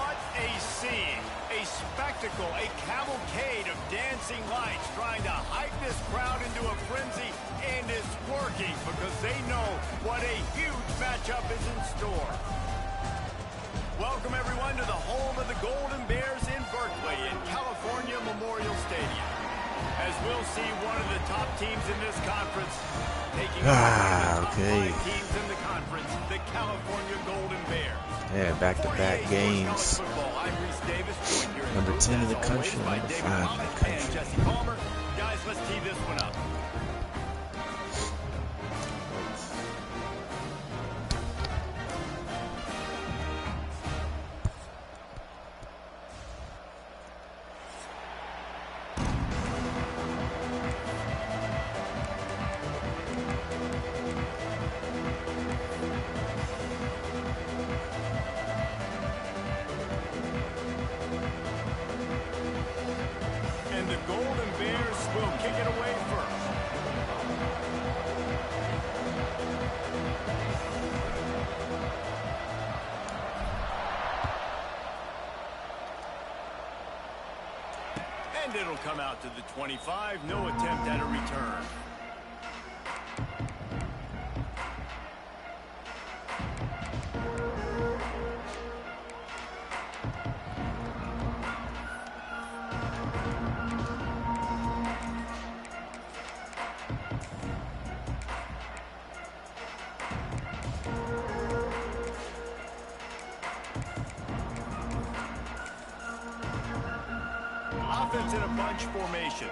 What a scene, a spectacle, a cavalcade of dancing lights trying to hype this crowd into a frenzy, and it's working because they know what a huge matchup is in store. Welcome everyone to the home of the Golden Bears in Berkeley in California Memorial Stadium. As we'll see, one of the top teams in this conference taking on the top 5 teams in the conference, the California Golden Bears. Yeah, back-to-back games. Number 10 in the country, number 5 in the country. Jesse Palmer. Guys, let's tee this one up. The Golden Bears will kick it away first. And it'll come out to the 25. No attempt at a return. Offense in a bunch formation.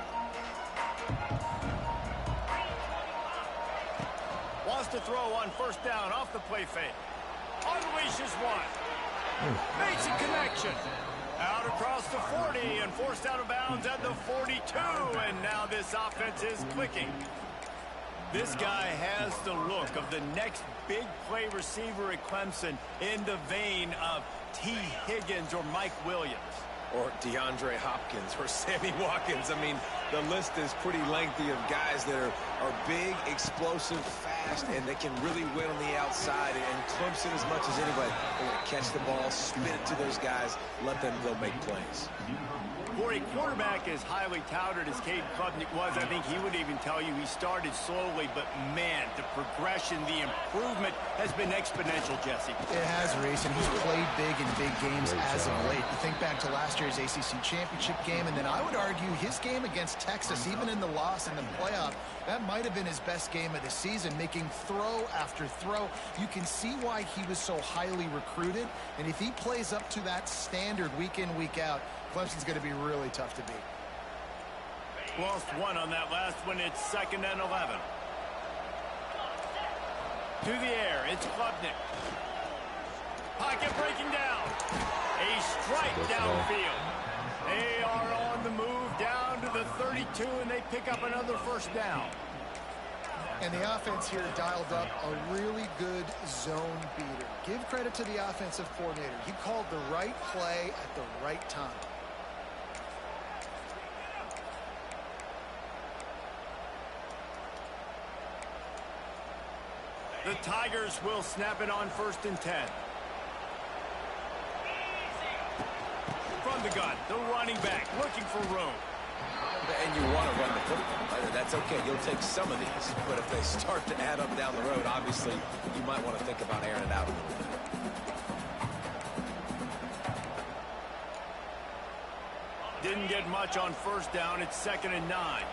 Wants to throw on first down off the play fake. Unleashes one. Makes a connection. Out across the 40 and forced out of bounds at the 42. And now this offense is clicking. This guy has the look of the next big play receiver at Clemson in the vein of T. Higgins or Mike Williams. Or DeAndre Hopkins or Sammy Watkins. I mean, the list is pretty lengthy of guys that are big, explosive, fast, and they can really win on the outside. And Clemson, as much as anybody, they're going to catch the ball, spin it to those guys, let them go make plays. For a quarterback as highly touted as Cade Klubnik was, I think he would even tell you he started slowly, but man, the progression, the improvement has been exponential, Jesse. It has, Reese, and he's played big in big games as of late. You think back to last year's ACC championship game, and then I would argue his game against Texas, even in the loss in the playoff, that might have been his best game of the season, making throw after throw. You can see why he was so highly recruited, and if he plays up to that standard week in, week out, Clemson's going to be really tough to beat. Lost one on that last one. It's 2nd and 11. To the air, it's Klubnik. Pocket breaking down. A strike downfield. They are on the move down to the 32, and they pick up another first down. And the offense here dialed up a really good zone beater. Give credit to the offensive coordinator. He called the right play at the right time. The Tigers will snap it on 1st and 10. From the gun, the running back looking for room. And you want to run the football. That's okay. You'll take some of these. But if they start to add up down the road, obviously, you might want to think about airing it out a little bit. Didn't get much on first down. It's 2nd and 9.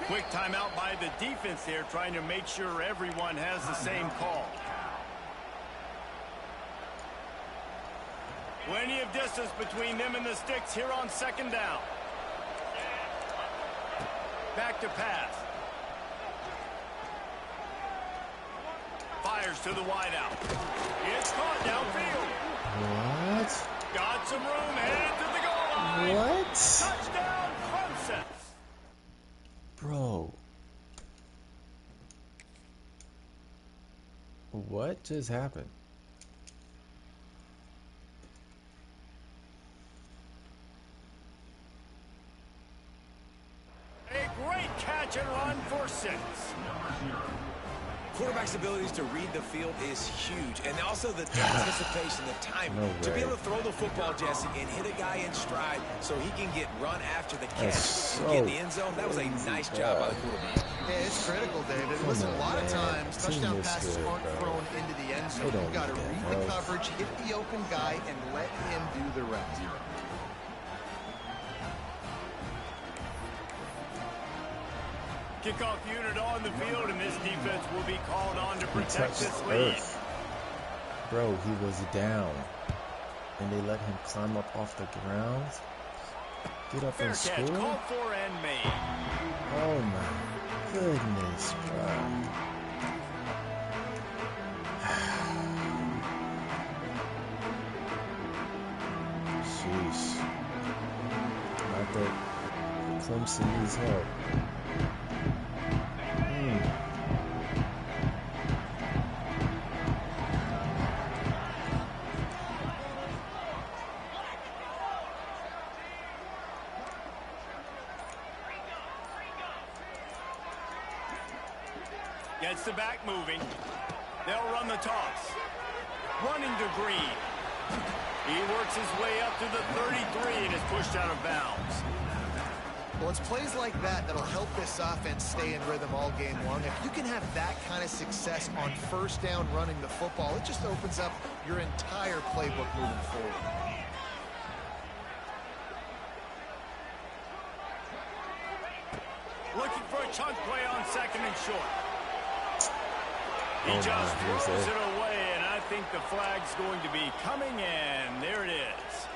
Quick timeout by the defense there, trying to make sure everyone has the same call. Plenty of distance between them and the sticks here on 2nd down. Back to pass. Fires to the wideout. It's caught downfield. What? Got some room, headed to the goal line. What? Touchdown, Clemson. Bro. What just happened? A great catch and run for 6. Quarterback's abilities to read the field is huge, and also the anticipation, the timing. To be able to throw the football, Jesse, and hit a guy in stride so he can get run after the catch and get in the end zone, that was a nice job by the quarterback. Yeah, it's critical, David. Listen, a lot of times touchdown passes aren't thrown into the end zone. You've got to read the coverage, hit the open guy, and let him do the rest. Kickoff unit on the field, and this defense will be called on to protect this lead. Bro, he was down, and they let him climb up off the ground, get up and score. Fair catch, called for and made. Oh my goodness, bro. Sheesh. Not that Clemson needs help. Gets the back moving. They'll run the toss. Running to Green. He works his way up to the 33 and is pushed out of bounds. Well, it's plays like that that'll help this offense stay in rhythm all game long. If you can have that kind of success on first down running the football, it just opens up your entire playbook moving forward. Looking for a chunk play on second and short. He just throws it away, and I think the flag's going to be coming in. There it is.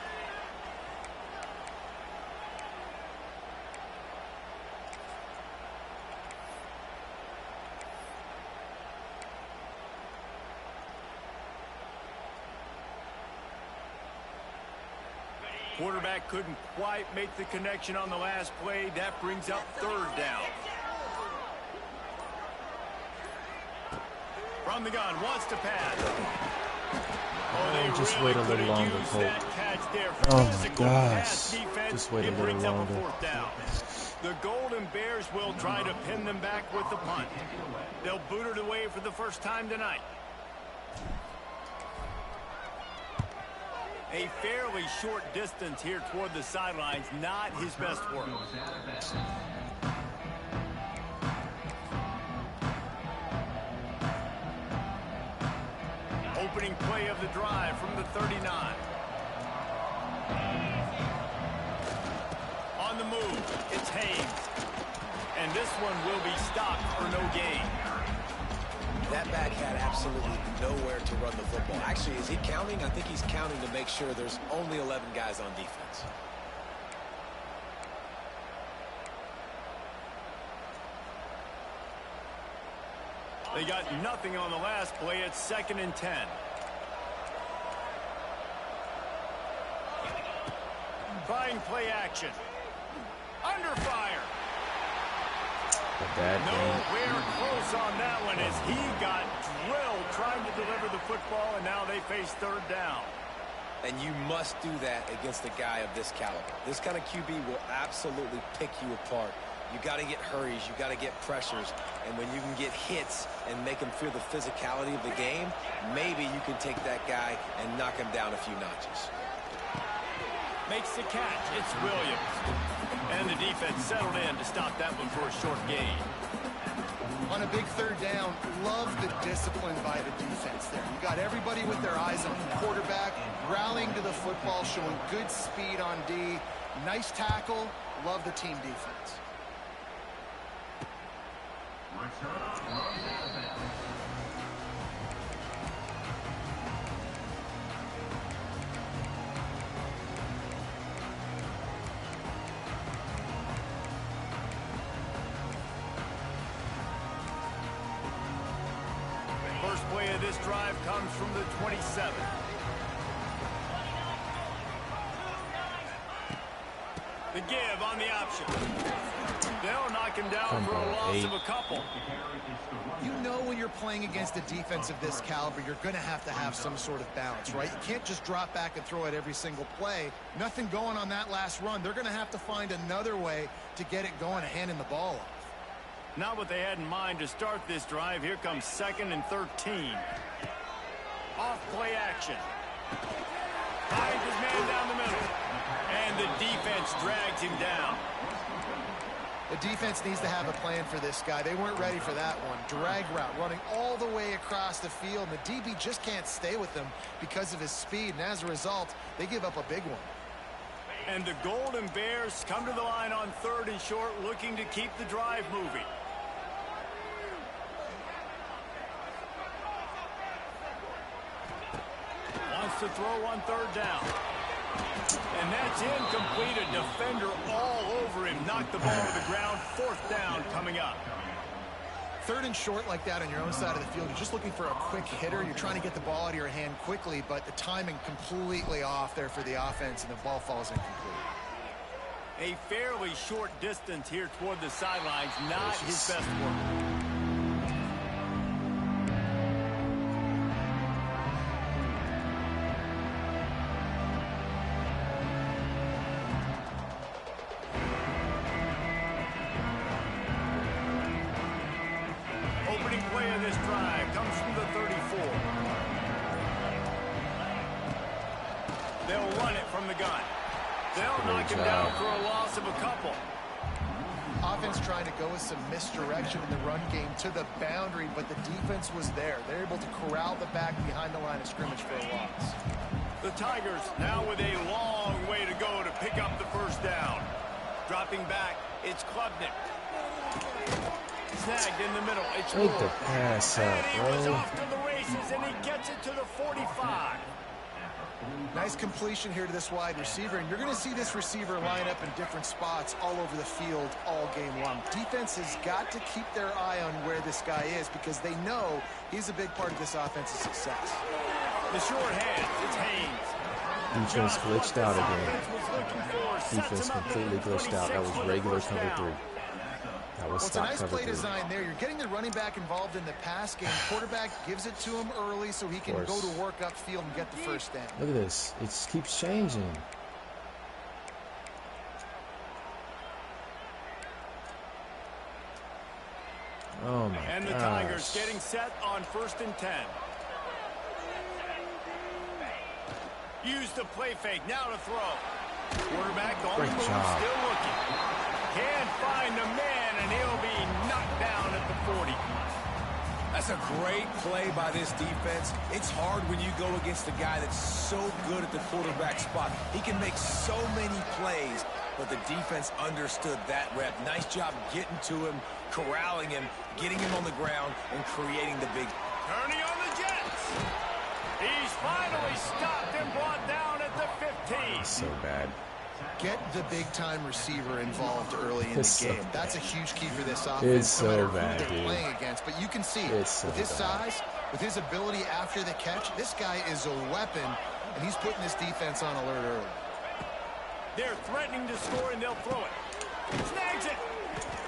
Quarterback couldn't quite make the connection on the last play. That brings up third down. From the gun, wants to pass. Oh, just wait a little longer, Cole. Oh my gosh. Just wait a little longer. The Golden Bears will try to pin them back with the punt. They'll boot it away for the first time tonight. A fairly short distance here toward the sidelines, not his best work. Opening play of the drive from the 39. On the move, it's Haynes. And this one will be stopped for no gain. That back had absolutely nowhere to run the football. Actually, is he counting? I think he's counting to make sure there's only 11 guys on defense. They got nothing on the last play. It's 2nd and 10. Trying play action. Under fire. Nowhere close on that one as he got drilled trying to deliver the football, and now they face third down. And you must do that against a guy of this caliber. This kind of QB will absolutely pick you apart. You got to get hurries, you got to get pressures, and when you can get hits and make him feel the physicality of the game, maybe you can take that guy and knock him down a few notches. Makes the catch. It's Williams. And the defense settled in to stop that one for a short gain. On a big third down, love the discipline by the defense there. You got everybody with their eyes on the quarterback, rallying to the football, showing good speed on D. Nice tackle. Love the team defense. First play of this drive comes from the 27. The give on the option. They'll knock him down for a loss of a couple. You know when you're playing against a defense of this caliber, you're going to have some sort of balance, right? You can't just drop back and throw it every single play. Nothing going on that last run. They're going to have to find another way to get it going and handing the ball off. Not what they had in mind to start this drive. Here comes 2nd and 13. Off play action. Finds his man down the middle. And the defense drags him down. The defense needs to have a plan for this guy. They weren't ready for that one. Drag route, running all the way across the field. And the DB just can't stay with them because of his speed. And as a result, they give up a big one. And the Golden Bears come to the line on 3rd and short, looking to keep the drive moving. Wants to throw on 3rd down. And that's incomplete. A defender all over him. Knocked the ball to the ground. 4th down coming up. 3rd and short like that on your own side of the field. You're just looking for a quick hitter. You're trying to get the ball out of your hand quickly, but the timing completely off there for the offense, and the ball falls incomplete. A fairly short distance here toward the sidelines. Not his best work. Opening play of this drive comes from the 34. They'll run it from the gun. They'll knock him down for a loss of a couple. Offense trying to go with some misdirection in the run game to the boundary, but the defense was there. They're able to corral the back behind the line of scrimmage for a loss. The Tigers now with a long way to go to pick up the 1st down. Dropping back, it's Klubnik. Snagged in the middle. It's Take the pass up, and he was bro. off to the races, and he gets it to the 45. Nice completion here to this wide receiver, and you're going to see this receiver line up in different spots all over the field all game long. Defense has got to keep their eye on where this guy is because they know he's a big part of this offense's success. The short hand, it's Haynes. Defense glitched out again. Defense completely glitched out. That was regular cover 3. That was Well, it's a nice cover play 3. design there. You're getting the running back involved in the pass game. Quarterback gives it to him early so he can go to work upfield and get the 1st down. Look at this. It just keeps changing. Oh, my And the gosh. Tigers getting set on 1st and 10. Use the play fake. Now to throw. Quarterback on the Great move, job. still looking. Can't find the man, and he'll be knocked down at the 40. That's a great play by this defense. It's hard when you go against a guy that's so good at the quarterback spot. He can make so many plays, but the defense understood that rep. Nice job getting to him, corralling him, getting him on the ground, and creating the big. Turning on the Jets. He's finally stopped and brought down at the 15. So bad. Get the big-time receiver involved early in It's the so game. That's a huge key for this offense. It's so no matter bad, who they're dude. playing against. But you can see it. It's so with his bad. size, with his ability after the catch, this guy is a weapon, and he's putting this defense on alert early. They're threatening to score, and they'll throw it. Snags it.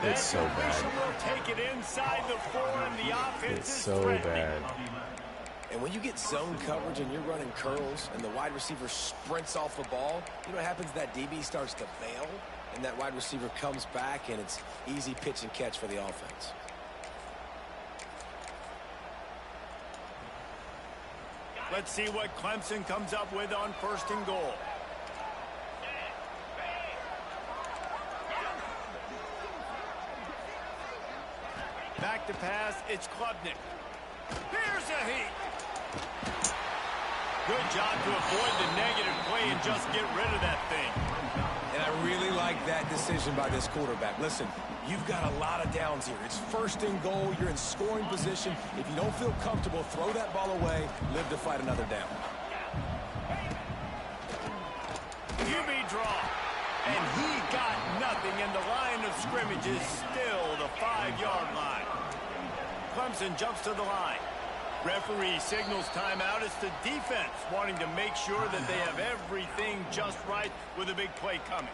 It's so That bad. completion will take it inside the 4, and the offense It's is so threatening. bad. And when you get zone coverage and you're running curls and the wide receiver sprints off the ball, you know what happens? That DB starts to bail, and that wide receiver comes back, and it's easy pitch and catch for the offense. Let's see what Clemson comes up with on 1st and goal. Back to pass, it's Klubnik. Here's a heat. Good job to avoid the negative play and just get rid of that thing. And I really like that decision by this quarterback. Listen, you've got a lot of downs here. It's 1st and goal. You're in scoring position. If you don't feel comfortable, throw that ball away. Live to fight another down. QB draw. And he got nothing, and the line of scrimmage is still the 5-yard line. Clemson jumps to the line. Referee signals timeout. It's the defense wanting to make sure that they have everything just right with a big play coming.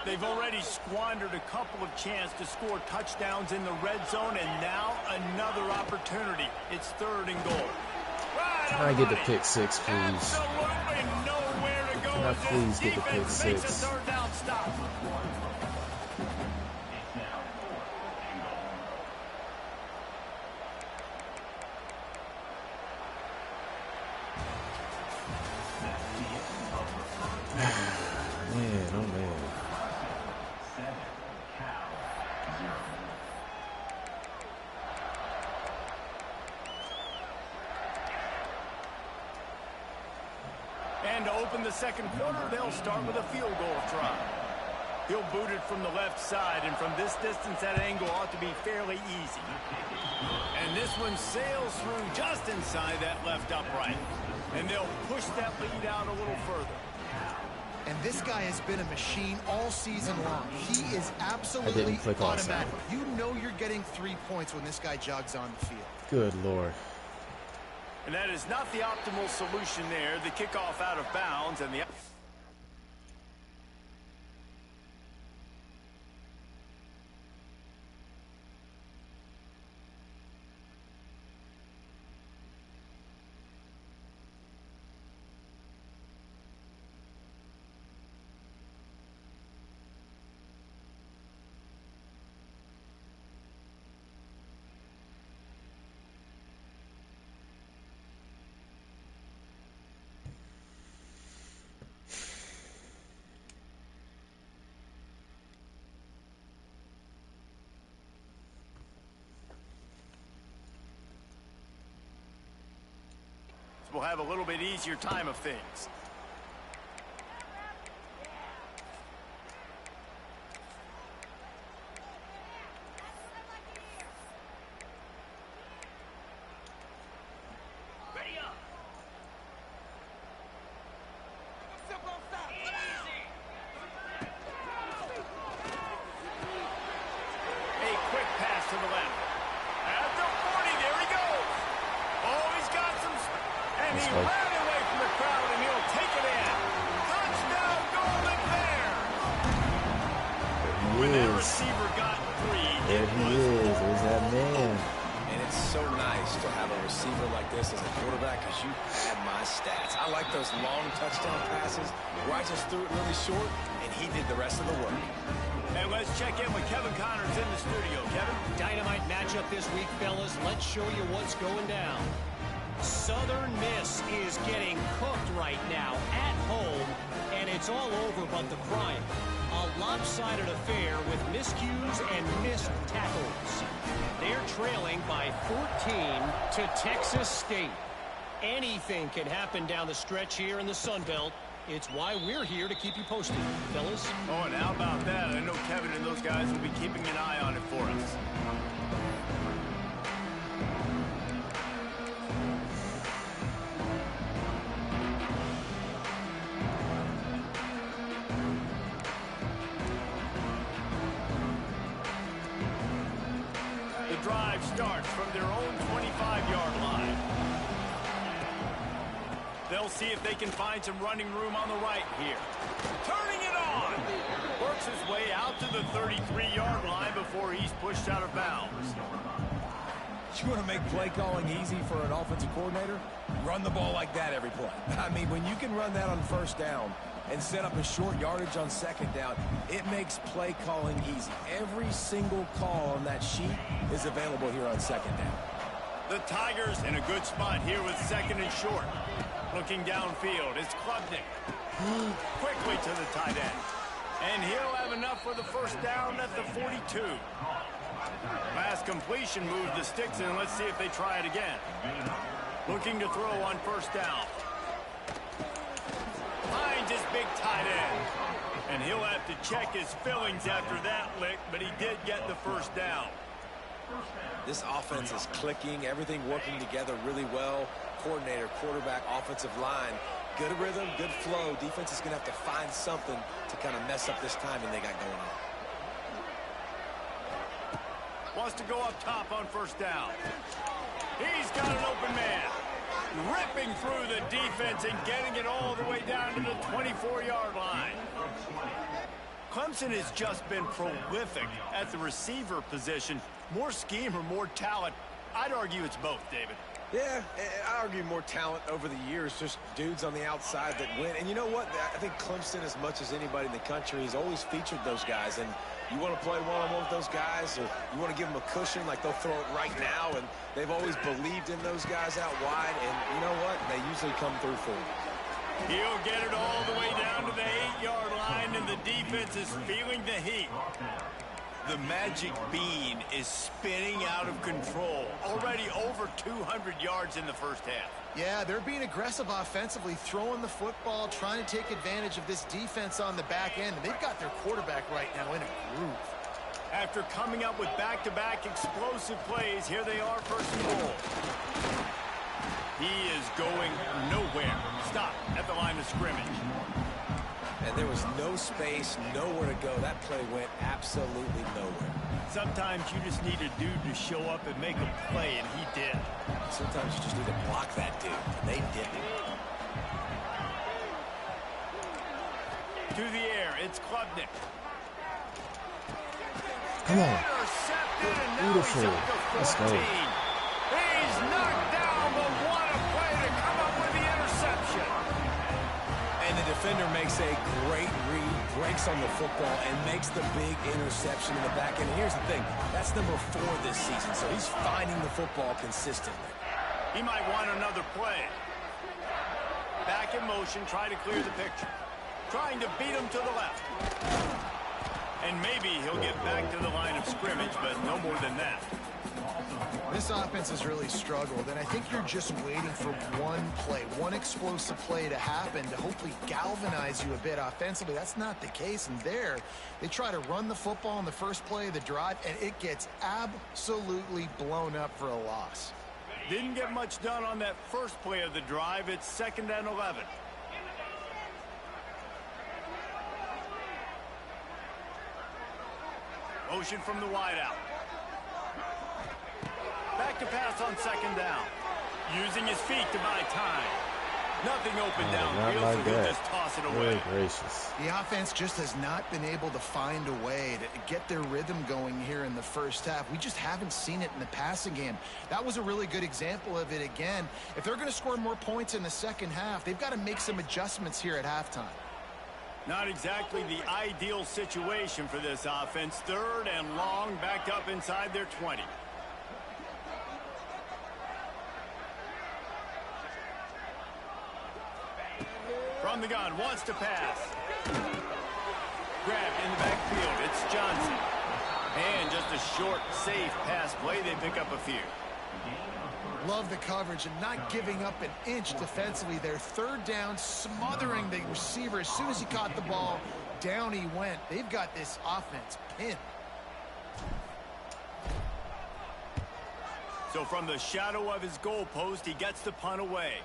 They've already squandered a couple of chances to score touchdowns in the red zone, and now another opportunity. It's 3rd and goal. Right Can I get the pick six, please? Absolutely nowhere to go. Can I please get the pick six? Makes a 3rd down stop. Man, oh man. And to open the second quarter, they'll start with a field goal try. He'll boot it from the left side, and from this distance, that angle ought to be fairly easy. And this one sails through just inside that left upright. And they'll push that lead out a little further. And this guy has been a machine all season long. He is absolutely automatic. You know you're getting 3 points when this guy jogs on the field. Good Lord. And that is not the optimal solution there. The kickoff out of bounds and the... will have a little bit easier time of things. He ran away from the crowd, and he'll take it in. Touchdown, Golden Bear! When that receiver got free, there he is. There's that man. And it's so nice to have a receiver like this as a quarterback because you had my stats. I like those long touchdown passes where I just threw it really short, and he did the rest of the work. And let's check in with Kevin Connors in the studio. Kevin? Dynamite matchup this week, fellas. Let's show you what's going down. Southern Miss is getting cooked right now at home, and it's all over but the crying. A lopsided affair with miscues and missed tackles. They're trailing by 14 to Texas State. Anything can happen down the stretch here in the Sun Belt. It's why we're here to keep you posted, fellas. Oh, and how about that? I know Kevin and those guys will be keeping an eye on it for us. The drive starts from their own 25-yard line. They'll see if they can find some running room on the right here. Turning it on. Works his way out to the 33-yard line before he's pushed out of bounds. You want to make play calling easy for an offensive coordinator? Run the ball like that every play. I mean, when you can run that on first down and set up a short yardage on second down, it makes play calling easy. Every single call on that sheet is available here on second down. The Tigers in a good spot here with second and short. Looking downfield, it's Klubnik. Quickly to the tight end. And he'll have enough for the first down at the 42. Pass completion moved the sticks in. Let's see if they try it again. Looking to throw on first down. Finds his big tight end. And he'll have to check his fillings after that lick, but he did get the first down. This offense is clicking, everything working together really well. Coordinator, quarterback, offensive line. Good rhythm, good flow. Defense is going to have to find something to kind of mess up this timing they got going on. Wants to go up top on first down. He's got an open man. Ripping through the defense and getting it all the way down to the 24-yard line. Clemson has just been prolific at the receiver position. More scheme or more talent? I'd argue it's both, David. Yeah, I argue more talent over the years, just dudes on the outside that win. And you know what? I think Clemson, as much as anybody in the country, has always featured those guys. And you want to play one-on-one with those guys, or you want to give them a cushion, like they'll throw it right now. And they've always believed in those guys out wide. And you know what? They usually come through for them. He'll get it all the way down to the 8-yard line, and the defense is feeling the heat. The magic bean is spinning out of control. Already over 200 yards in the first half. Yeah, they're being aggressive offensively, throwing the football, trying to take advantage of this defense on the back end. They've got their quarterback right now in a groove. After coming up with back-to-back explosive plays, here they are, first and goal. He is going nowhere. Stop at the line of scrimmage. And there was no space, nowhere to go. That play went absolutely nowhere. Sometimes you just need a dude to show up and make a play, and he did. Sometimes you just need to block that dude, and they didn't. To the air, it's Klubnik. Come on. Intercepted, and now Beautiful. he's up to 14. Let's go. He's knocked down, but what a play to come up with the interception. And the defender makes a great read, breaks on the football, and makes the big interception in the back end. And here's the thing, that's number 4 this season, so he's finding the football consistently. He might want another play. Back in motion, try to clear the picture. Trying to beat him to the left. And maybe he'll get back to the line of scrimmage, but no more than that. This offense has really struggled, and I think you're just waiting for one play, one explosive play to happen to hopefully galvanize you a bit offensively. That's not the case, and there, they try to run the football in the first play of the drive, and it gets absolutely blown up for a loss. Didn't get much done on that first play of the drive. It's 2nd and 11. Motion from the wideout. Back to pass on 2nd down. Using his feet to buy time. Nothing open downfield, like so he'll that. just toss it Good away. gracious. The offense just has not been able to find a way to get their rhythm going here in the first half. We just haven't seen it in the passing game. That was a really good example of it again. If they're going to score more points in the second half, they've got to make some adjustments here at halftime. Not exactly the ideal situation for this offense. 3rd and long, backed up inside their 20. From the gun, wants to pass. Grabbed in the backfield, it's Johnson. And just a short, safe pass play, they pick up a few. Love the coverage and not giving up an inch defensively. Their 3rd down, smothering the receiver. As soon as he caught the ball, down he went. They've got this offense pinned. So from the shadow of his goalpost, he gets the punt away.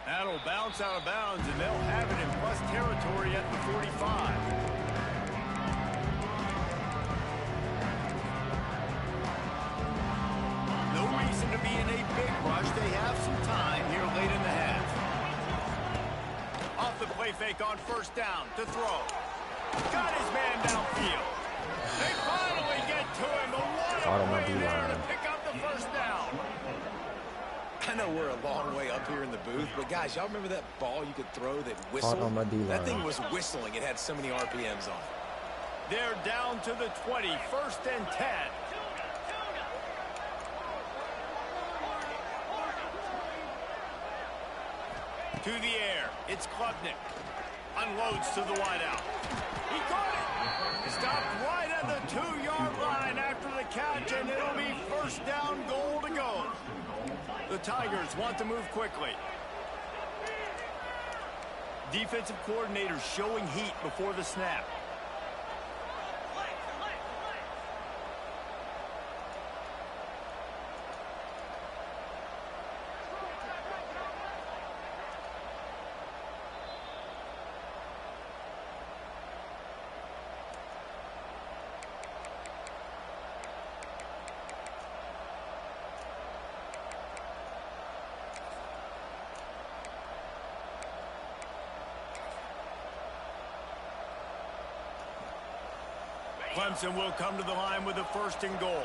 That'll bounce out of bounds, and they'll have it in plus territory at the 45. No reason to be in a big rush. They have some time here late in the half. Off the play fake on 1st down to throw. Got his man downfield. They finally get to him, but what a play there to pick up the 1st down. I know we're a long way up here in the booth, but guys, y'all remember that ball you could throw that whistled? On my D-line. That thing was whistling. It had so many RPMs on it. They're down to the 20, 1st and 10. To the air, it's Klubnik. Unloads to the wideout. He caught it. Stopped right at the 2-yard line after the catch, and it'll be 1st down, goal to go. The Tigers want to move quickly. Defensive coordinator showing heat before the snap. Clemson will come to the line with a 1st and goal.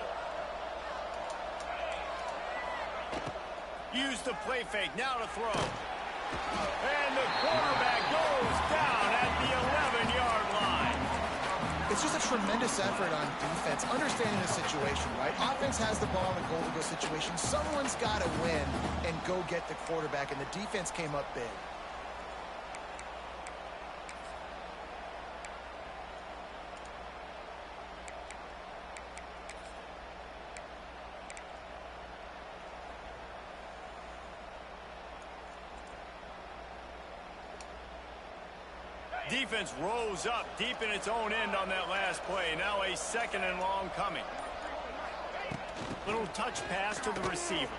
Use the play fake, now to throw. And the quarterback goes down at the 11-yard line. It's just a tremendous effort on defense, understanding the situation, right? Offense has the ball in a goal-to-go situation. Someone's got to win and go get the quarterback, and the defense came up big. Defense rose up deep in its own end on that last play. Now a 2nd and long coming. Little touch pass to the receiver.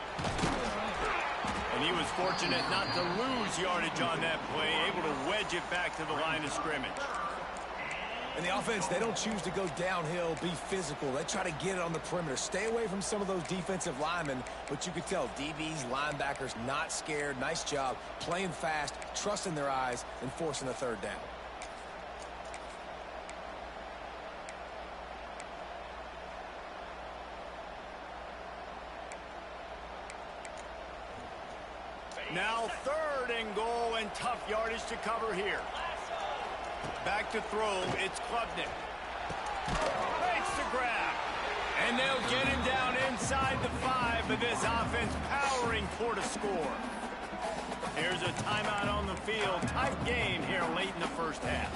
And he was fortunate not to lose yardage on that play, able to wedge it back to the line of scrimmage. And the offense, they don't choose to go downhill, be physical. They try to get it on the perimeter. Stay away from some of those defensive linemen, but you could tell DBs, linebackers, not scared. Nice job playing fast, trusting their eyes, and forcing the 3rd down. Now 3rd and goal, and tough yardage to cover here. Back to throw, it's Klubnik. Makes the grab. And they'll get him down inside the 5, but this offense powering for the score. Here's a timeout on the field. Tight game here late in the 1st half.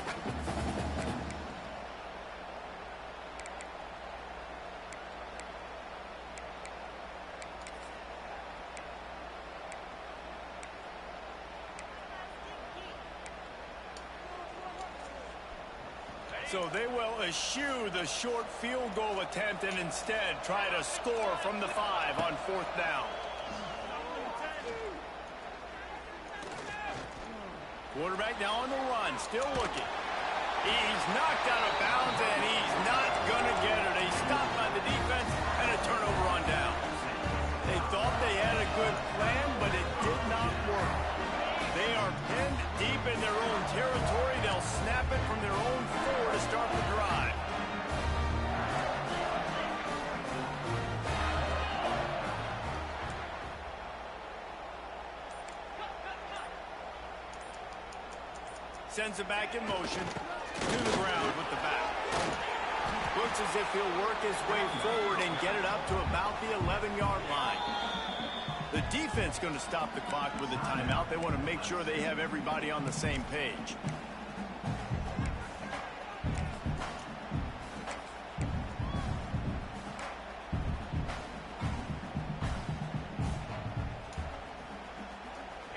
So they will eschew the short field goal attempt and instead try to score from the 5 on 4th down. Quarterback now on the run, still looking. He's knocked out of bounds, and he's not going to get it. He's stopped by the defense, and a turnover on down. They thought they had a good plan, but it did not work. They are pinned deep in their own territory. They'll snap it from their own 4 to start the drive. Sends it back in motion to the ground with the back. Looks as if he'll work his way forward and get it up to about the 11-yard line. The defense going to stop the clock with a timeout. They want to make sure they have everybody on the same page.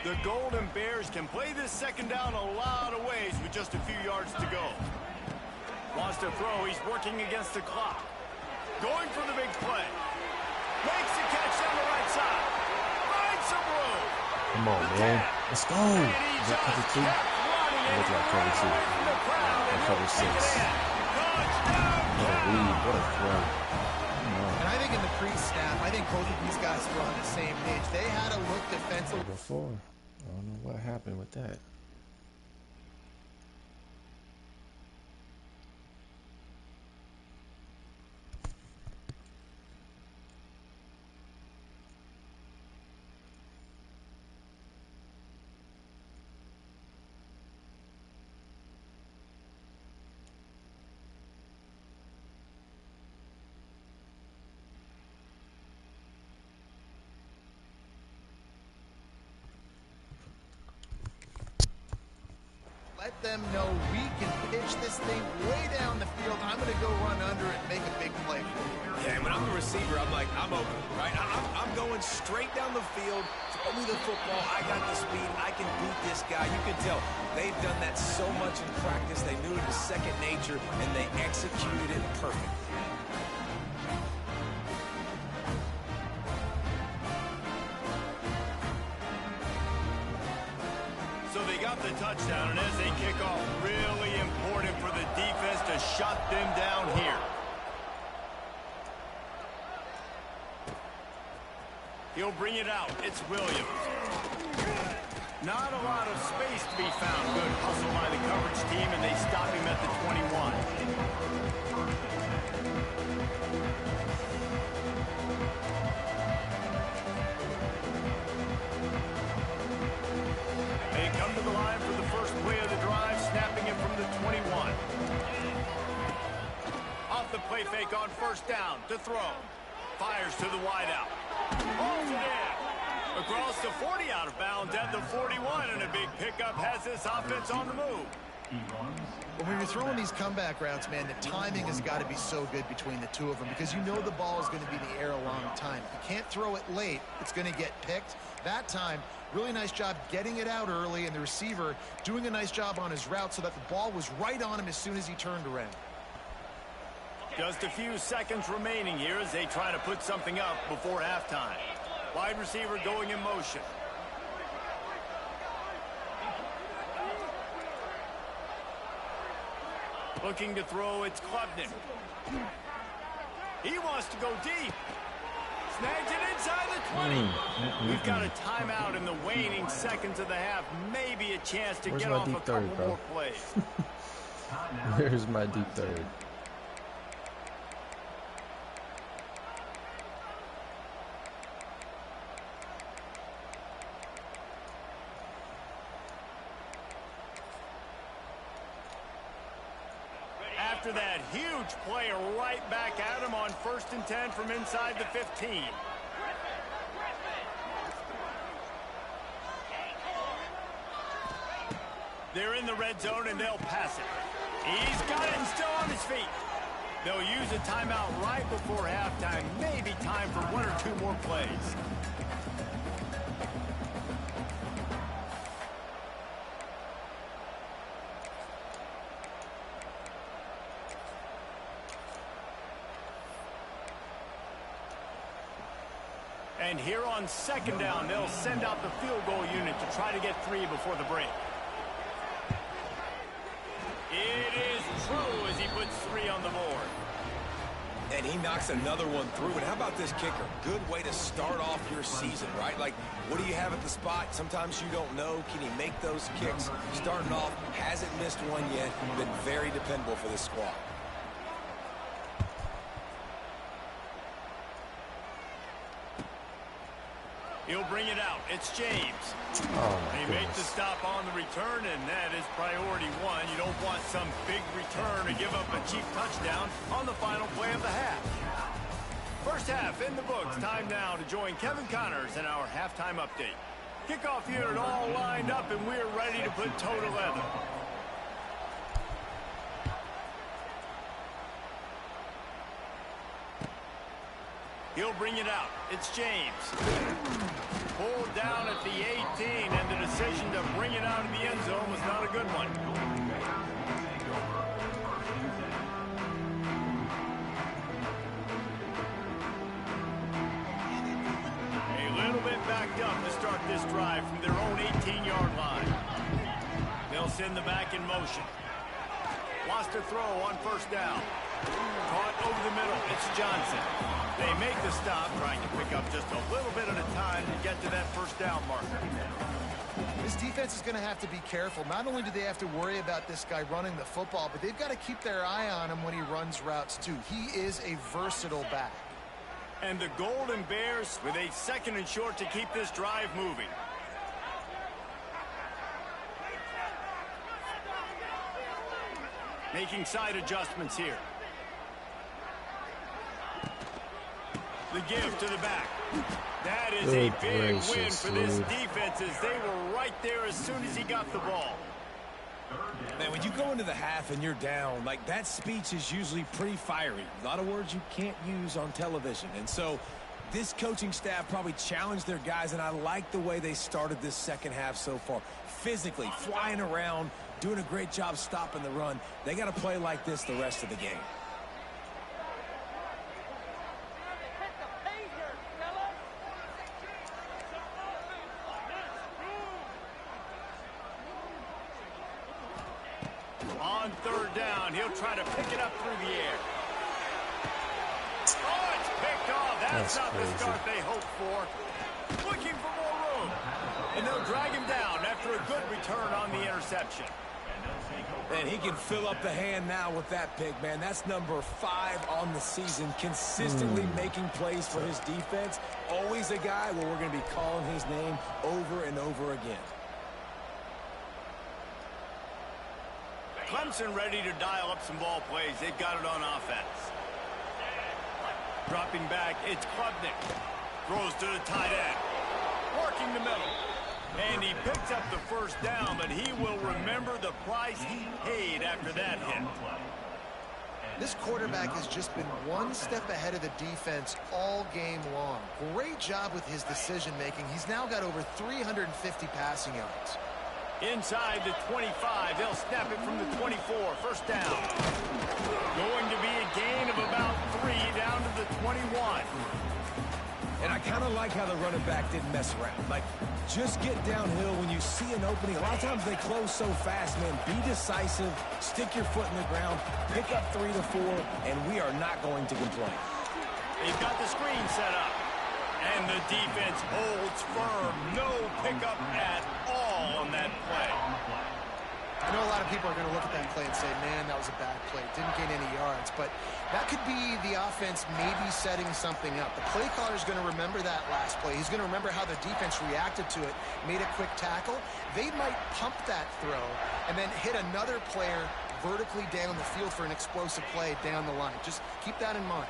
The Golden Bears can play this 2nd down a lot of ways with just a few yards to go. Wants to throw. He's working against the clock. Going for the big play. Makes the catch down the right side. Some room. Come on, man. Let's go. Is that cover 2? It looks like cover 2. Or cover 6. What a read. What a throw. And I think in the pre-snap, I think both of these guys were on the same page. They had to look defensive. Before. I don't know what happened with that. Let them know we can pitch this thing way down the field. I'm going to go run under it and make a big play for you. Yeah, and when I'm the receiver, I'm like, I'm open, right? I'm going straight down the field. Throw me the football. I got the speed. I can beat this guy. You can tell they've done that so much in practice. They knew it was second nature, and they executed it perfect. So they got the touchdown, and as they kick off, really important for the defense to shut them down here. He'll bring it out. It's Williams. Not a lot of space to be found. Good hustle by the coverage team, and they stop him at the 21. fake on first down to throw. Fires to the wideout. Holds it in. Across the 40 out of bounds at the 41, and a big pickup has this offense on the move. Well, when you're throwing these comeback routes, man, the timing has got to be so good between the two of them because you know the ball is going to be in the air a long time. If you can't throw it late, it's going to get picked. That time, really nice job getting it out early, and the receiver doing a nice job on his route so that the ball was right on him as soon as he turned around. Just a few seconds remaining here as they try to put something up before halftime. Wide receiver going in motion. Looking to throw, it's Klubnik. He wants to go deep. Snags it inside the 20. We've got a timeout in the waning seconds of the half. Maybe a chance to get off a couple more plays. Where's my deep third? After that huge play right back at him on 1st and 10 from inside the 15. They're in the red zone and they'll pass it. He's got it and still on his feet. They'll use a timeout right before halftime. Maybe time for 1 or 2 more plays. And here on 2nd down, they'll send out the field goal unit to try to get 3 before the break. It is true as he puts 3 on the board. And he knocks another one through. And how about this kicker? Good way to start off your season, right? Like, what do you have at the spot? Sometimes you don't know. Can he make those kicks? Starting off, hasn't missed one yet. Been very dependable for this squad. He'll bring it out. It's James. He made the stop on the return, and that is priority 1. You don't want some big return to give up a cheap touchdown on the final play of the half. First half in the books. Time now to join Kevin Connors in our halftime update. Kickoff unit all lined up, and we're ready to put toe to leather. He'll bring it out. It's James. Pulled down at the 18, and the decision to bring it out of the end zone was not a good one. A little bit backed up to start this drive from their own 18-yard line. They'll send the back in motion. Lost a throw on 1st down. Caught over the middle. It's Johnson. They make the stop, trying to pick up just a little bit at a time to get to that 1st down marker. This defense is going to have to be careful. Not only do they have to worry about this guy running the football, but they've got to keep their eye on him when he runs routes too. He is a versatile back. And the Golden Bears with a 2nd and short to keep this drive moving. Making side adjustments here. The give to the back. That is a big win for this defense as they were right there as soon as he got the ball. Man, when you go into the half and you're down, like, that speech is usually pretty fiery. A lot of words you can't use on television. And so this coaching staff probably challenged their guys, and I like the way they started this 2nd half so far. Physically, flying around, doing a great job stopping the run. They got to play like this the rest of the game. On 3rd down, he'll try to pick it up through the air. Oh, it's picked off. That's not crazy. The start they hoped for. Looking for more room. And they'll drag him down after a good return on the interception. And he can fill up the hand now with that pick, man. That's number 5 on the season, consistently making plays for his defense. Always a guy where we're going to be calling his name over and over again. Clemson ready to dial up some ball plays. They've got it on offense. Dropping back, it's Klubnik. Throws to the tight end. Working the middle. And he picks up the first down, but he will remember the price he paid after that hit. This quarterback has just been one step ahead of the defense all game long. Great job with his decision-making. He's now got over 350 passing yards. Inside the 25, they'll snap it from the 24. First down. Going to be a gain of about 3 down to the 21. And I kind of like how the running back didn't mess around. Like, just get downhill when you see an opening. A lot of times they close so fast, man. Be decisive, stick your foot in the ground, pick up 3 to 4, and we are not going to complain. They've got the screen set up. And the defense holds firm. No pickup at all on that play. I know a lot of people are going to look at that play and say, man, that was a bad play. Didn't gain any yards. But that could be the offense maybe setting something up. The play caller is going to remember that last play. He's going to remember how the defense reacted to it, made a quick tackle. They might pump that throw and then hit another player vertically down the field for an explosive play down the line. Just keep that in mind.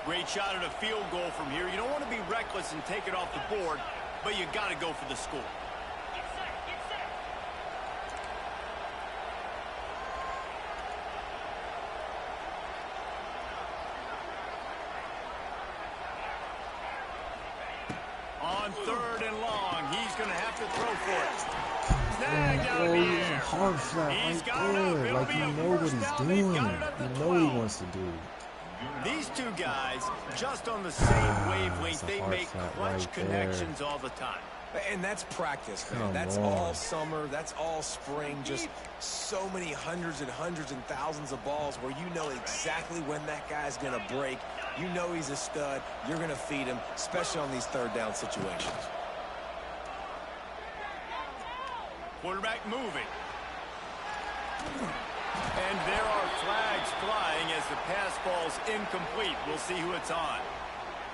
Great shot at a field goal from here. You don't want to be reckless and take it off the board, but you got to go for the score. On 3rd and long, he's going to have to throw for it. Snagged out of the air. Hard flat He's right got it up. there. It'll Like, be you a know what first he's down. doing. They've got it up to You know what he 12. wants to do. These two guys, just on the same wavelength, That's a they hard make flat clutch right connections all the time. And that's practice, man. Come That's on. all summer. That's all spring. Just so many hundreds and thousands of balls where you know exactly when that guy's going to break. You know he's a stud. You're going to feed him, especially on these 3rd down situations. Quarterback moving. And there are flags flying as the pass falls incomplete. We'll see who it's on.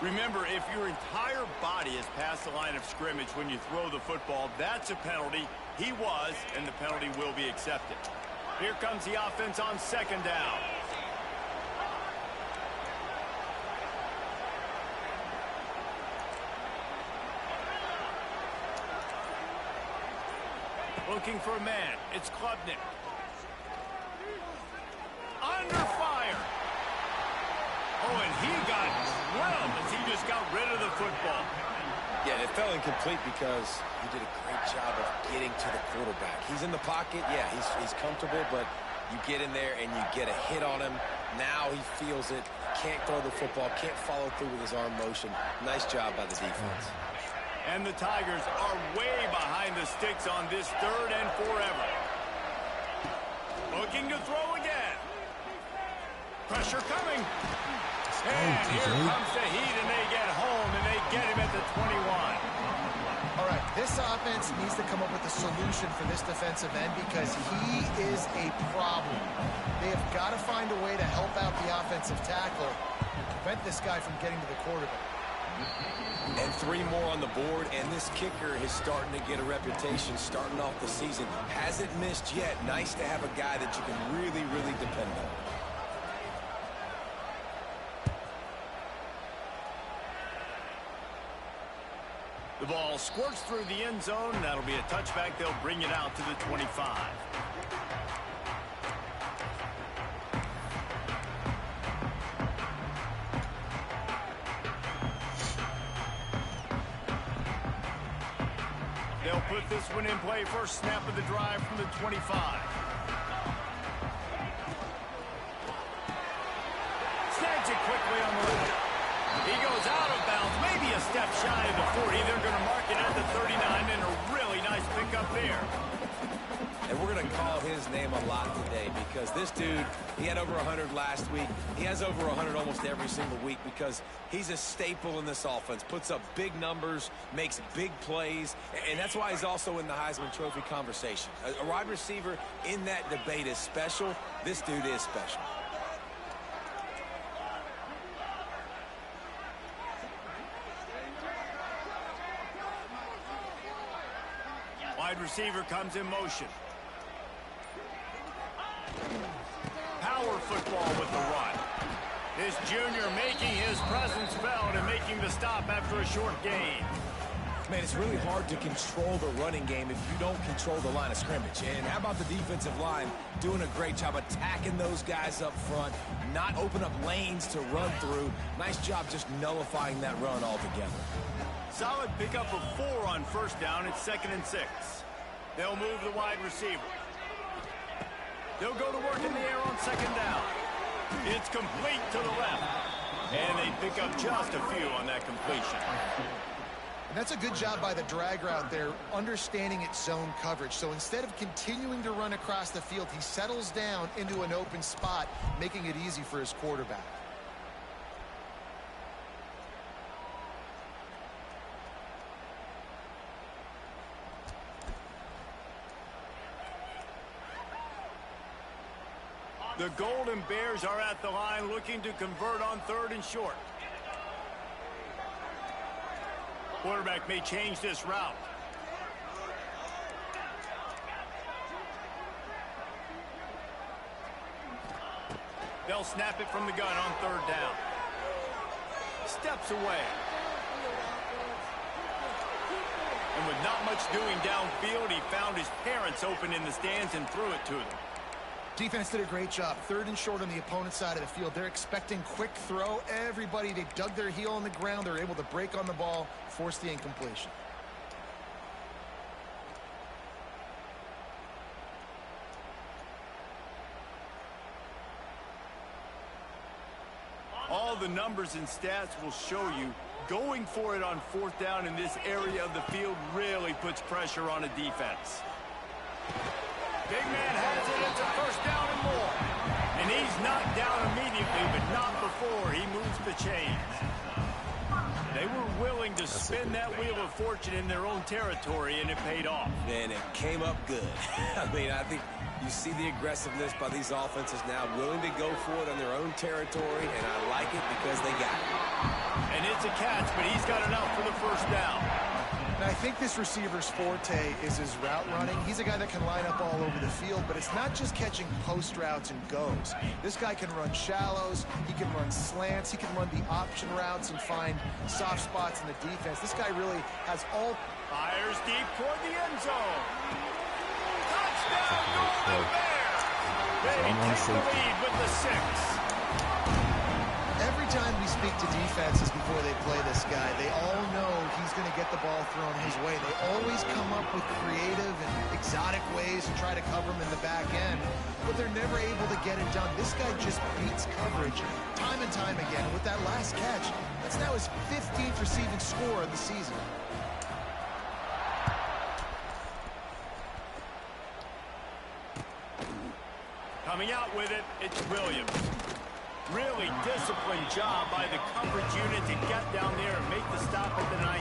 Remember, if your entire body is past the line of scrimmage when you throw the football, that's a penalty. He was, and the penalty will be accepted. Here comes the offense on 2nd down. Looking for a man. It's Klubnik. Under fire. Oh, and he got drilled as he just got rid of the football. Yeah, it fell incomplete because he did a great job of getting to the quarterback. He's in the pocket. Yeah, he's comfortable, but you get in there and you get a hit on him. Now he feels it. Can't throw the football. Can't follow through with his arm motion. Nice job by the defense. And the Tigers are way behind the sticks on this 3rd and forever. Looking to throw again. Pressure coming. And here comes the heat, and they get home, and they get him at the 21. All right, this offense needs to come up with a solution for this defensive end because he is a problem. They have got to find a way to help out the offensive tackle and prevent this guy from getting to the quarterback. And 3 more on the board, and this kicker is starting to get a reputation starting off the season. Hasn't missed yet. Nice to have a guy that you can really, really depend on. The ball squirts through the end zone. That'll be a touchback. They'll bring it out to the 25. They'll put this one in play. First snap of the drive from the 25. Snags it quickly on the left. He goes out of bounds, maybe a step shy of the 40. They're going to mark it at the 39, and a really nice pickup there. And we're going to call his name a lot today because this dude, he had over 100 last week. He has over 100 almost every single week because he's a staple in this offense. Puts up big numbers, makes big plays, and that's why he's also in the Heisman Trophy conversation. A wide receiver in that debate is special. This dude is special. Wide receiver comes in motion. Power football with the run. This junior making his presence felt and making the stop after a short gain. Man, it's really hard to control the running game if you don't control the line of scrimmage. And how about the defensive line doing a great job attacking those guys up front, not open up lanes to run through. Nice job just nullifying that run altogether. Solid pickup of 4 on first down. It's 2nd and 6. They'll move the wide receiver. They'll go to work in the air on 2nd down. It's complete to the left. And they pick up just a few on that completion. And that's a good job by the drag route there, understanding its zone coverage. So instead of continuing to run across the field, he settles down into an open spot, making it easy for his quarterback. The Golden Bears are at the line looking to convert on 3rd and short. Quarterback may change this route. They'll snap it from the gun on 3rd down. Steps away. And with not much doing downfield, he found his parents open in the stands and threw it to them. Defense did a great job. 3rd and short on the opponent's side of the field. They're expecting quick throw. Everybody, they dug their heel on the ground. They're able to break on the ball, force the incompletion. All the numbers and stats will show you going for it on 4th down in this area of the field really puts pressure on a defense. Big man has it. It's a 1st down and more. And he's knocked down immediately, but not before he moves the chains. They were willing to spin that wheel of fortune in their own territory, and it paid off. And it came up good. I mean, I think you see the aggressiveness by these offenses now, willing to go for it on their own territory, and I like it because they got it. And it's a catch, but he's got enough for the 1st down. And I think this receiver's forte is his route running. He's a guy that can line up all over the field, but it's not just catching post routes and goes. This guy can run shallows, he can run slants, he can run the option routes and find soft spots in the defense. This guy really has all... Fires deep toward the end zone. Touchdown, Golden Bears! They take the lead with the 6. Every time we speak to defenses before they play this guy, they all know he's going to get the ball thrown his way. They always come up with creative and exotic ways to try to cover him in the back end, but they're never able to get it done. This guy just beats coverage time and time again. And with that last catch, that's now his 15th receiving score of the season. Coming out with it, it's Williams. Really disciplined job by the coverage unit to get down there and make the stop at the 19.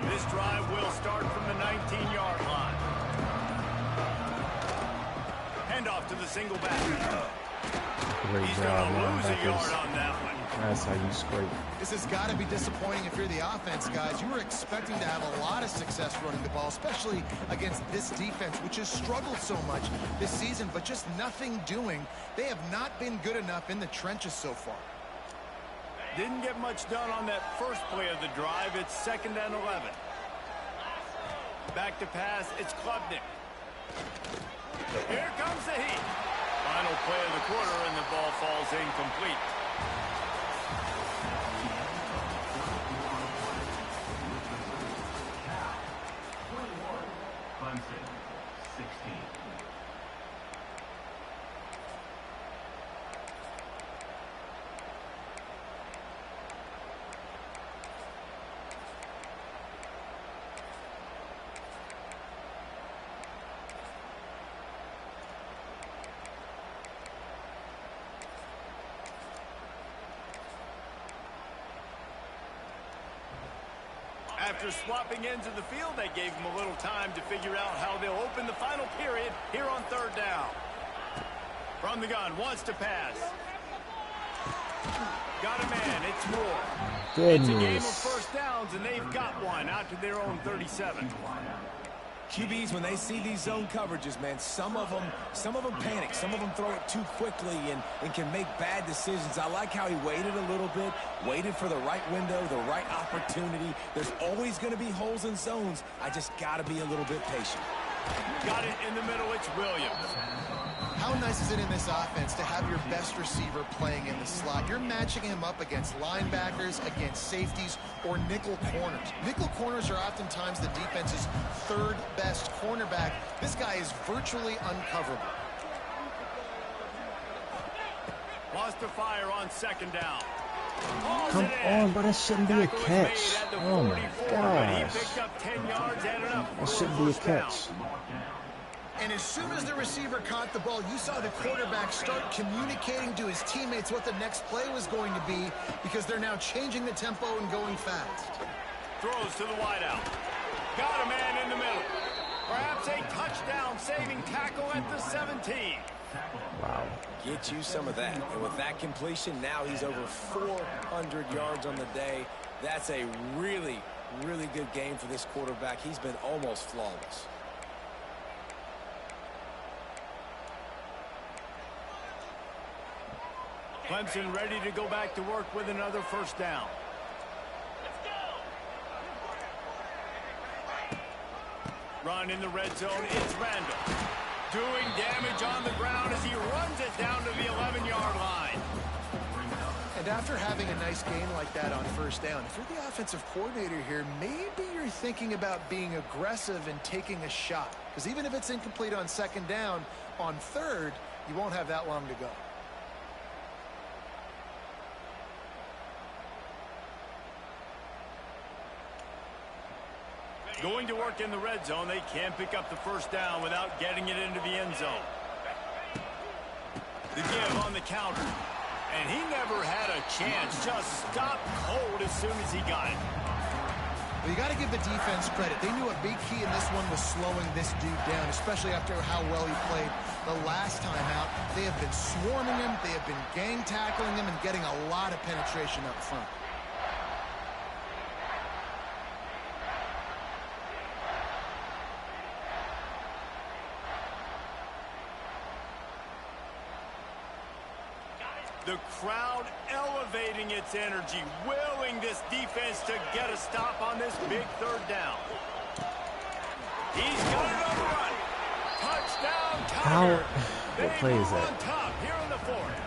This drive will start from the 19-yard line. Handoff to the single back. Great He's job, going to lose a yard linebackers. on that one. That's how you scrape. This has got to be disappointing if you're the offense, guys. You were expecting to have a lot of success running the ball, especially against this defense, which has struggled so much this season, but just nothing doing. They have not been good enough in the trenches so far. Didn't get much done on that first play of the drive. It's 2nd and 11. Back to pass. It's Klubnik. Here comes the heat. Final play of the quarter, and the ball falls incomplete. Clemson, 16. After swapping ends of the field, they gave him a little time to figure out how they'll open the final period here on 3rd down. From the gun, wants to pass. Got a man. It's Moore. Goodness. It's a game of first downs, and they've got one out to their own 37. QBs, when they see these zone coverages, man, some of them panic. Some of them throw it too quickly and can make bad decisions. I like how he waited a little bit, waited for the right window, the right opportunity. There's always going to be holes in zones. I just got to be a little bit patient. Got it in the middle. It's Williams. How nice is it in this offense to have your best receiver playing in the slot? You're matching him up against linebackers, against safeties, or nickel corners. Nickel corners are oftentimes the defense's third best cornerback. This guy is virtually uncoverable. Lost to fire on second down. Come on, but that shouldn't be a catch. Oh my gosh. That shouldn't be a catch. And as soon as the receiver caught the ball, you saw the quarterback start communicating to his teammates what the next play was going to be, because they're now changing the tempo and going fast. Throws to the wideout. Got a man in the middle. Perhaps a touchdown-saving tackle at the 17. Wow. Get you some of that. And with that completion, now he's over 400 yards on the day. That's a really, really good game for this quarterback. He's been almost flawless. Clemson ready to go back to work with another first down. Run in the red zone. It's Randall. Doing damage on the ground as he runs it down to the 11-yard line. And after having a nice game like that on first down, if you're the offensive coordinator here, maybe you're thinking about being aggressive and taking a shot. Because even if it's incomplete on second down, on third, you won't have that long to go. Going to work in the red zone. They can't pick up the first down without getting it into the end zone. The give on the counter. And he never had a chance. Just stopped cold as soon as he got it. Well, you got to give the defense credit. They knew a big key in this one was slowing this dude down, especially after how well he played the last time out. They have been swarming him. They have been gang tackling him and getting a lot of penetration up front. The crowd elevating its energy, willing this defense to get a stop on this big third down. He's got it on the run. Touchdown, Tiger. What play is that? On top here in the fourth.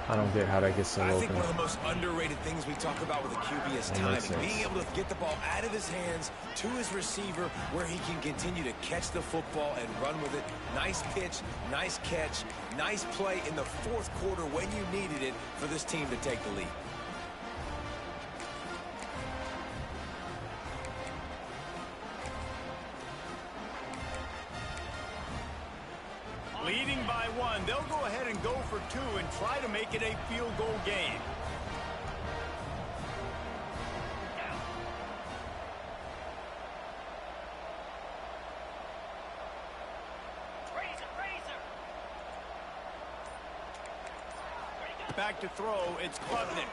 I don't get how that gets so I open. think one of the most underrated things we talk about with a QB is timing. Being able to get the ball out of his hands to his receiver where he can continue to catch the football and run with it. Nice pitch, nice catch, nice play in the fourth quarter when you needed it for this team to take the lead. Leading by one, they'll go ahead and go for two and try to make it a field goal game. Back to throw, it's Klubnik.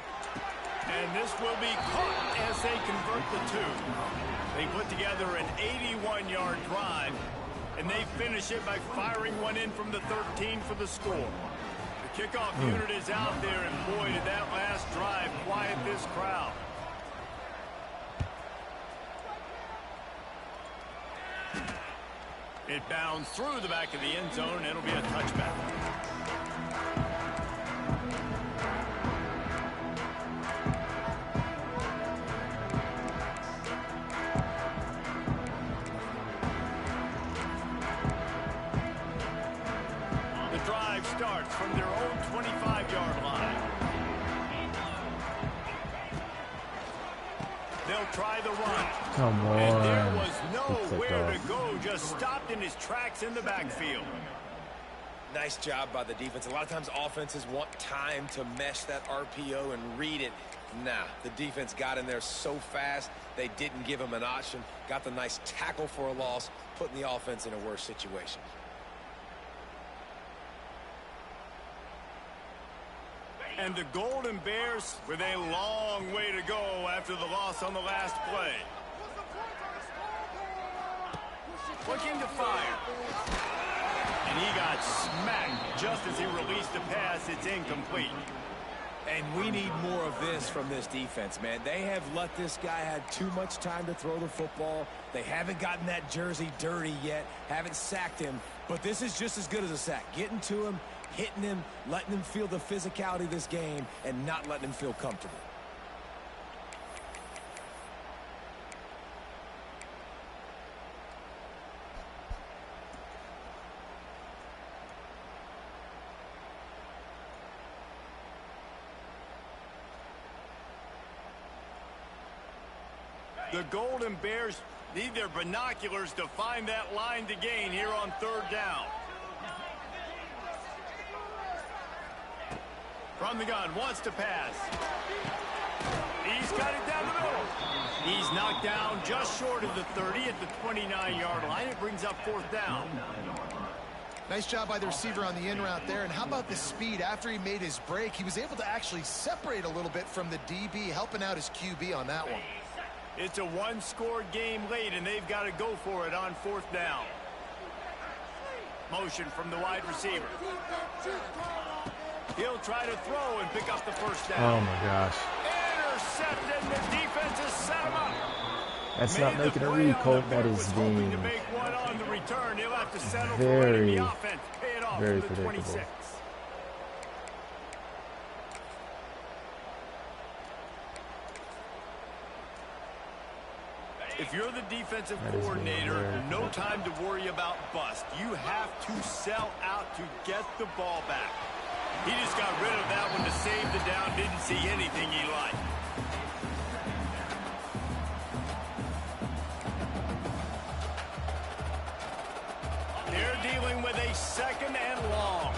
And this will be caught as they convert the two. They put together an 81-yard drive. And they finish it by firing one in from the 13 for the score. The kickoff unit is out there, and boy, did that last drive quiet this crowd. It bounds through the back of the end zone, and it'll be a touchback. Starts from their own 25-yard line. They'll try the run. Come on. And there was nowhere to go. Just stopped in his tracks in the backfield. Nice job by the defense. A lot of times offenses want time to mesh that RPO and read it. Nah, the defense got in there so fast, they didn't give him an option. Got the nice tackle for a loss, putting the offense in a worse situation. And the Golden Bears with a long way to go after the loss on the last play. Looking to fire. And he got smacked just as he released a pass. It's incomplete. And we need more of this from this defense, man. They have let this guy have too much time to throw the football. They haven't gotten that jersey dirty yet, haven't sacked him. But this is just as good as a sack. Getting to him, hitting him, letting him feel the physicality of this game, and not letting him feel comfortable. The Golden Bears need their binoculars to find that line to gain here on third down. From the gun, wants to pass. He's got it down the middle. He's knocked down just short of the 30 at the 29-yard line. It brings up fourth down. Nice job by the receiver on the in route there. And how about the speed? After he made his break, he was able to actually separate a little bit from the DB, helping out his QB on that one. It's a one-score game late, and they've got to go for it on fourth down. Motion from the wide receiver. He'll try to throw and pick up the first down. Oh, my gosh. Intercepted. The defense has set him up. That's not making a read, Colt. That is being very, very predictable. If you're the defensive coordinator, no time to worry about bust. You have to sell out to get the ball back. He just got rid of that one to save the down. Didn't see anything he liked. They're dealing with a second and long.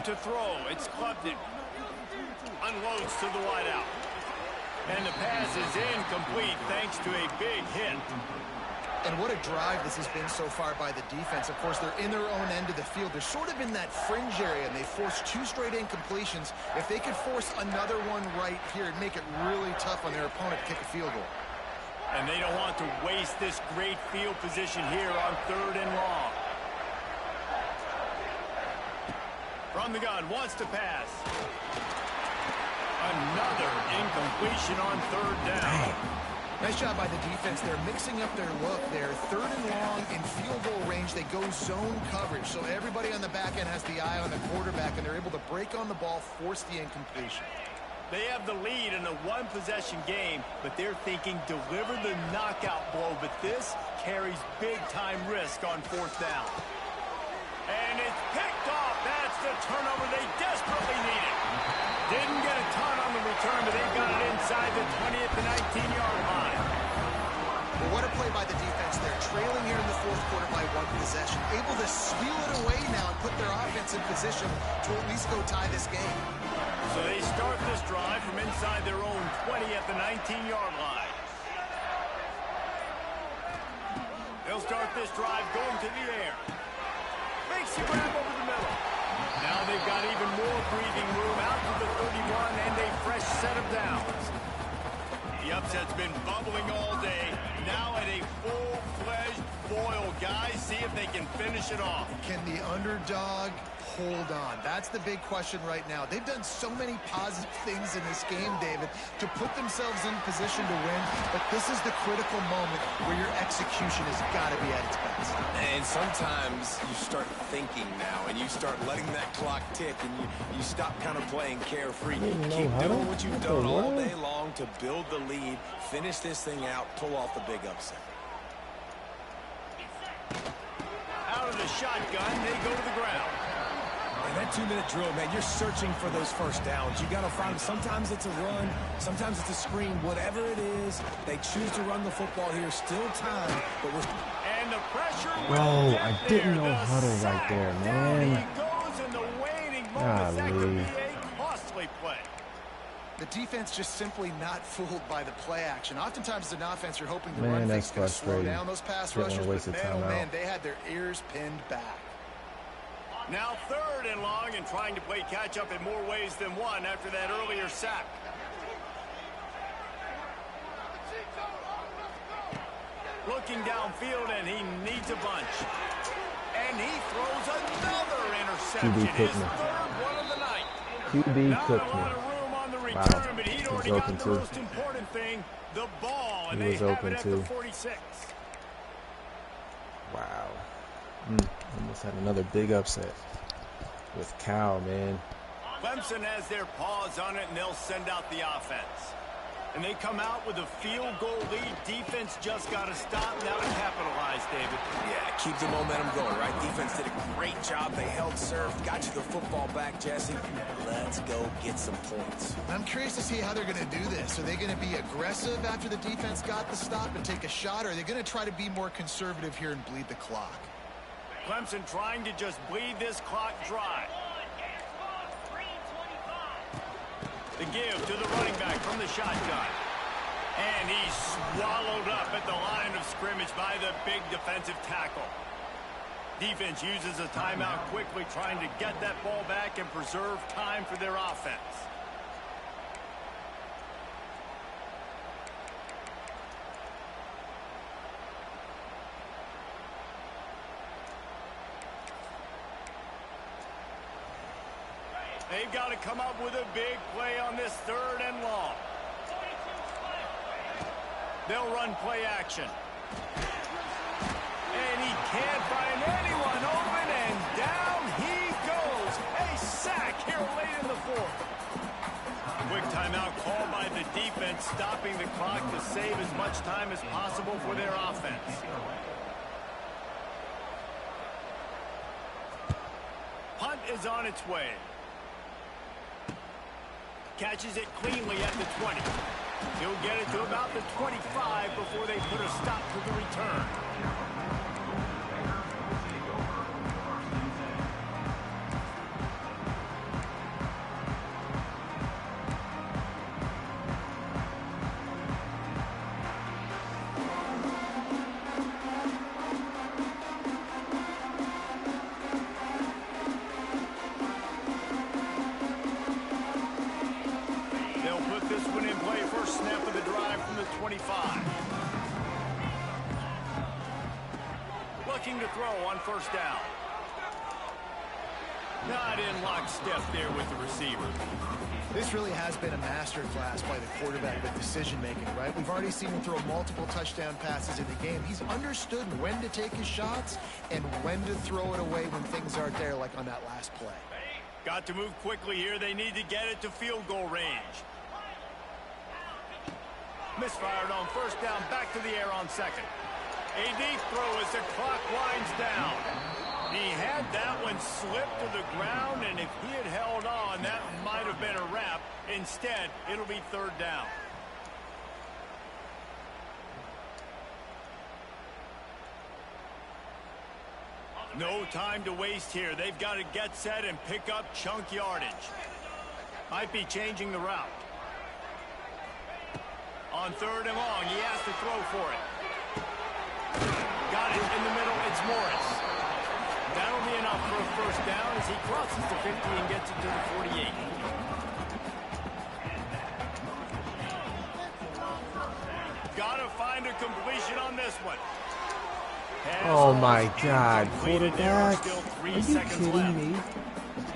To throw, it's Clemson. Unloads to the wideout. And the pass is incomplete thanks to a big hit. And what a drive this has been so far by the defense. Of course, they're in their own end of the field. They're sort of in that fringe area, and they forced 2 straight incompletions. If they could force another one right here, it'd make it really tough on their opponent to kick a field goal. And they don't want to waste this great field position here on third and long. From the gun, wants to pass. Another incompletion on third down. Nice job by the defense. They're mixing up their look. They're third and long in field goal range. They go zone coverage. So everybody on the back end has the eye on the quarterback, and they're able to break on the ball, force the incompletion. They have the lead in a one-possession game, but they're thinking deliver the knockout blow. But this carries big-time risk on fourth down. And it's picked off. That's the turnover they desperately needed. Didn't get a ton on the return, but they've got it inside the 20 at the 19-yard line. Well, what a play by the defense. They're trailing here in the fourth quarter by 1 possession. Able to steal it away now and put their offense in position to at least go tie this game. So they start this drive from inside their own 20 at the 19-yard line. They'll start this drive going to the air. Makes the grab over the middle. Now they've got even more breathing room out to the 31 and a fresh set of downs. The upset's been bubbling all day. Now at a full-fledged boil. Guys, see if they can finish it off. Can the underdog hold on? That's the big question right now. They've done so many positive things in this game, David, to put themselves in position to win, but this is the critical moment where your execution has got to be at its best. And sometimes you start thinking now, and you start letting that clock tick, and you stop kind of playing carefree. Keep doing what you've done all day long to build the lead, finish this thing out, pull off the big upset. Out of the shotgun, they go to the ground. And that 2-minute drill, man, you're searching for those first downs. You got to find them. Sometimes it's a run, sometimes it's a screen. Whatever it is, they choose to run the football here. Still time, but we're... And the pressure. Bro, I didn't know huddle right there, man. He goes in the waiting moments. That could be a costly play. The defense just simply not fooled by the play action. Oftentimes as an offense, you're hoping the Man, run that's thing's going to slow frustrating. down those pass Didn't rushers, waste but the man, oh timeout. man, they had their ears pinned back. Now 3rd and long, and trying to play catch-up in more ways than one after that earlier sack. Looking downfield, and he needs a bunch. And he throws another interception. His 3rd one of the night. QB Not cooked a me. lot of room on the return, Wow. but he'd He was already open got the too. most important thing, the ball, and He they was have open it at too. the 46. Wow. Almost had another big upset with Cal, man. Clemson has their paws on it, and they'll send out the offense. And they come out with a field goal lead. Defense just got to stop now to capitalize, David. Yeah, keep the momentum going, right? Defense did a great job. They held serve, got you the football back, Jesse. Let's go get some points. I'm curious to see how they're going to do this. Are they going to be aggressive after the defense got the stop and take a shot, or are they going to try to be more conservative here and bleed the clock? Clemson trying to just bleed this clock dry. The give to the running back from the shotgun. And he's swallowed up at the line of scrimmage by the big defensive tackle. Defense uses a timeout quickly, trying to get that ball back and preserve time for their offense. They've got to come up with a big play on this 3rd and long. They'll run play action. And he can't find anyone open, and down he goes. A sack here late in the 4th. Quick timeout called by the defense, stopping the clock to save as much time as possible for their offense. Punt is on its way. Catches it cleanly at the 20. He'll get it to about the 25 before they put a stop to the return. Snap of the drive from the 25. Looking to throw on 1st down. Not in lockstep there with the receiver. This really has been a masterclass by the quarterback with decision-making, right? We've already seen him throw multiple touchdown passes in the game. He's understood when to take his shots and when to throw it away when things aren't there, like on that last play. Got to move quickly here. They need to get it to field goal range. Misfired on 1st down, back to the air on 2nd. A deep throw as the clock winds down. He had that one slip to the ground, and if he had held on, that might have been a wrap. Instead, it'll be 3rd down. No time to waste here. They've got to get set and pick up chunk yardage. Might be changing the route. On 3rd and long, he has to throw for it. Got it in the middle, it's Morris. That'll be enough for a 1st down as he crosses the 50 and gets it to the 48. Gotta find a completion on this one. Oh my God, quarterback. Are you kidding me?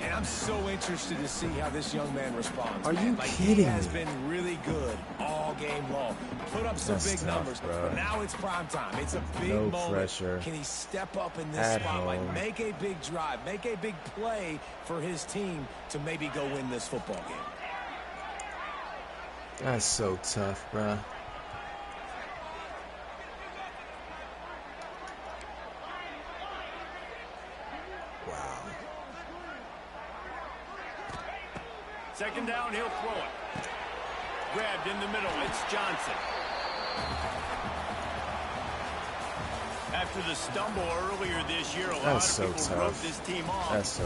And I'm so interested to see how this young man responds. Are you He kidding has me? been really good all game long. Put up some That's big tough, numbers. bro. But now it's prime time. It's a big No moment. pressure. Can he step up in this At spotlight, home. make a big drive, make a big play for his team to maybe go win this football game? That's so tough, bro. Wow. 2nd down, he'll throw it. Grabbed in the middle, it's Johnson. After the stumble earlier this year, a lot of so people tough. wrote this team off. That's so